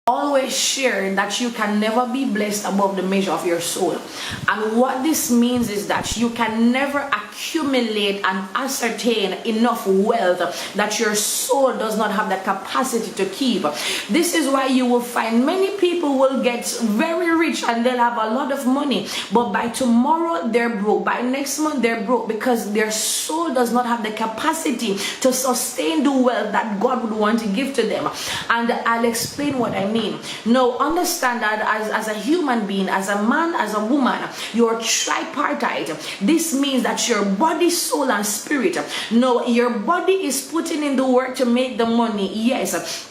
always share that you can never be blessed above the measure of your soul. And what this means is that you can never accumulate and ascertain enough wealth that your soul does not have the capacity to keep. This is why you will find many people will get very rich and they'll have a lot of money, but by tomorrow they're broke, by next month they're broke, because their soul does not have the capacity to sustain the wealth that God would want to give to them. And I'll explain what I mean. No, understand that as a human being, as a man, as a woman, you're tripartite. This means that your body, soul, and spirit. No, your body is putting in the work to make the money. Yes.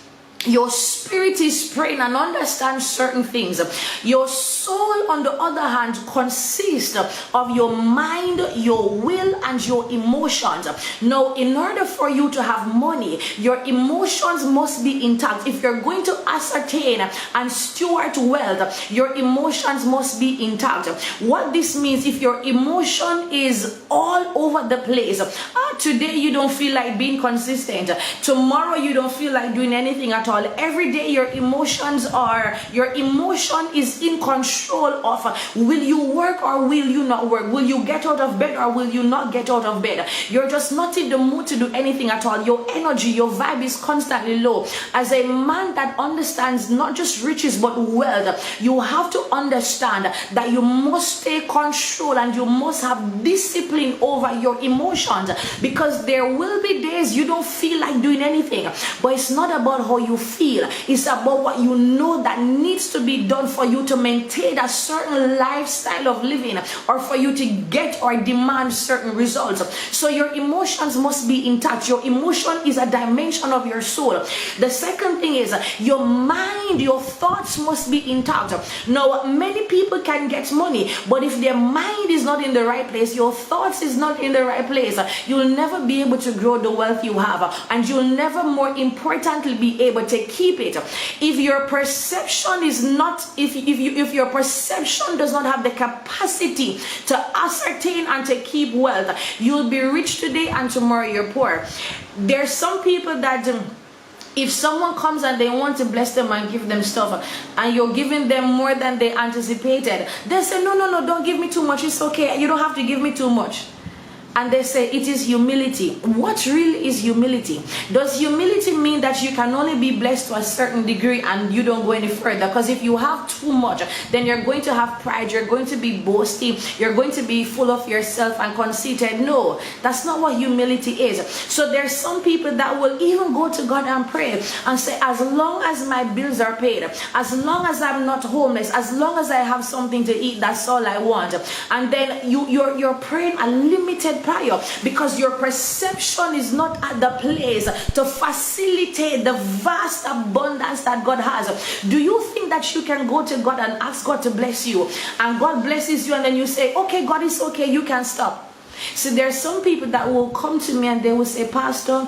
Your spirit is praying and understands certain things. Your soul, on the other hand, consists of your mind, your will, and your emotions. Now, in order for you to have money, your emotions must be intact. If you're going to ascertain and steward wealth, your emotions must be intact. What this means, if your emotion is all over the place, today you don't feel like being consistent, tomorrow you don't feel like doing anything at all. Every day your emotion is in control of will you work or will you not work, will you get out of bed or will you not get out of bed. You're just not in the mood to do anything at all. Your energy, your vibe is constantly low. As a man that understands not just riches but wealth, you have to understand that you must take control and you must have discipline over your emotions, because there will be days you don't feel like doing anything, but it's not about how you feel, it's about what you know that needs to be done for you to maintain a certain lifestyle of living, or for you to get or demand certain results. So your emotions must be intact. Your emotion is a dimension of your soul. The second thing is your mind, your thoughts must be intact. Now, many people can get money, but if their mind is not in the right place, your thoughts is not in the right place, you'll never be able to grow the wealth you have, and you'll never, more importantly, be able to keep it. If your perception is not, if your perception does not have the capacity to ascertain and to keep wealth, you'll be rich today and tomorrow you're poor. There's some people that if someone comes and they want to bless them and give them stuff, and you're giving them more than they anticipated, they say, no, don't give me too much, it's okay, you don't have to give me too much. And they say it is humility. What really is humility? Does humility mean that you can only be blessed to a certain degree and you don't go any further? Because if you have too much, then you're going to have pride, you're going to be boasting, you're going to be full of yourself and conceited. No, that's not what humility is. So there's some people that will even go to God and pray and say, as long as my bills are paid, as long as I'm not homeless, as long as I have something to eat, that's all I want. And then you're praying a limited prayer, because your perception is not at the place to facilitate the vast abundance that God has. Do you think that you can go to God and ask God to bless you, and God blesses you, and then you say, okay, God, is okay, you can stop? So there are some people that will come to me and they will say, Pastor,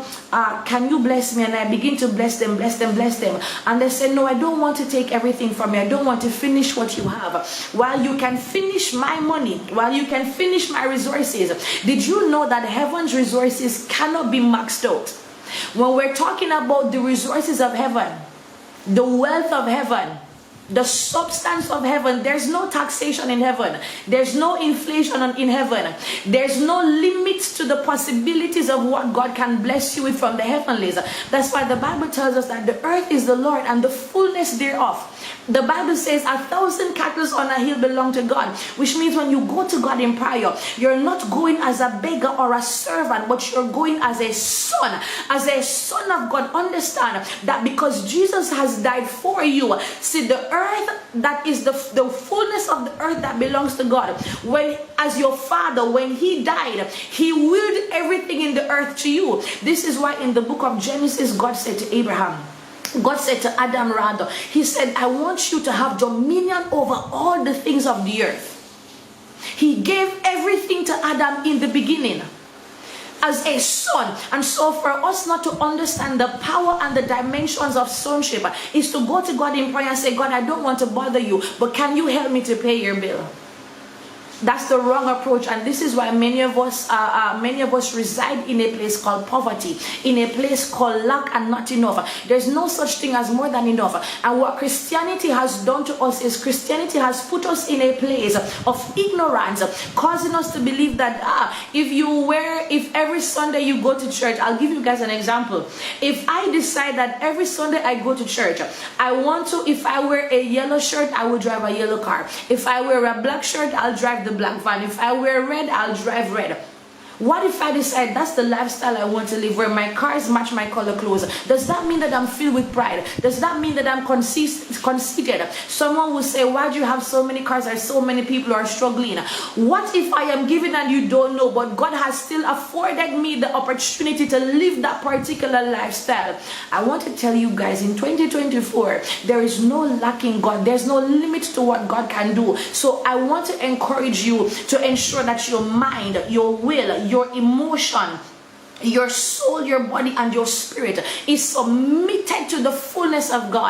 can you bless me? And I begin to bless them. And they say, no, I don't want to take everything from you. I don't want to finish what you have. While you can finish my money, while you can finish my resources, did you know that heaven's resources cannot be maxed out? When we're talking about the resources of heaven, the wealth of heaven, the substance of heaven, there's no taxation in heaven. There's no inflation in heaven. There's no limits to the possibilities of what God can bless you with from the heavenlies. That's why the Bible tells us that the earth is the Lord and the fullness thereof. The Bible says 1,000 cattle on a hill belong to God, which means when you go to God in prayer, you're not going as a beggar or a servant, but you're going as a son of God. Understand that because Jesus has died for you. See, the earth that is the fullness of the earth that belongs to God. When, as your father, when he died, he willed everything in the earth to you. This is why in the book of Genesis, God said to Abraham, God said to Adam rather, he said, I want you to have dominion over all the things of the earth. He gave everything to Adam in the beginning as a son. And so for us not to understand the power and the dimensions of sonship is to go to God in prayer and say, God, I don't want to bother you, but can you help me to pay your bill? That's the wrong approach, and this is why many of us reside in a place called poverty, in a place called lack and not enough. There's no such thing as more than enough. And what Christianity has done to us is Christianity has put us in a place of ignorance, causing us to believe that if every Sunday you go to church, I'll give you guys an example. If I decide that every Sunday I go to church, if I wear a yellow shirt, I will drive a yellow car. If I wear a black shirt, I'll drive the black van. If I wear red, I'll drive red. What if I decide that's the lifestyle I want to live, where my cars match my color clothes? Does that mean that I'm filled with pride? Does that mean that I'm conceited? Someone will say, why do you have so many cars? There's so many people who are struggling. What if I am giving and you don't know, but God has still afforded me the opportunity to live that particular lifestyle? I want to tell you guys, in 2024, there is no lack in God. There's no limit to what God can do. So I want to encourage you to ensure that your mind, your will, your emotion, your soul, your body, and your spirit is submitted to the fullness of God.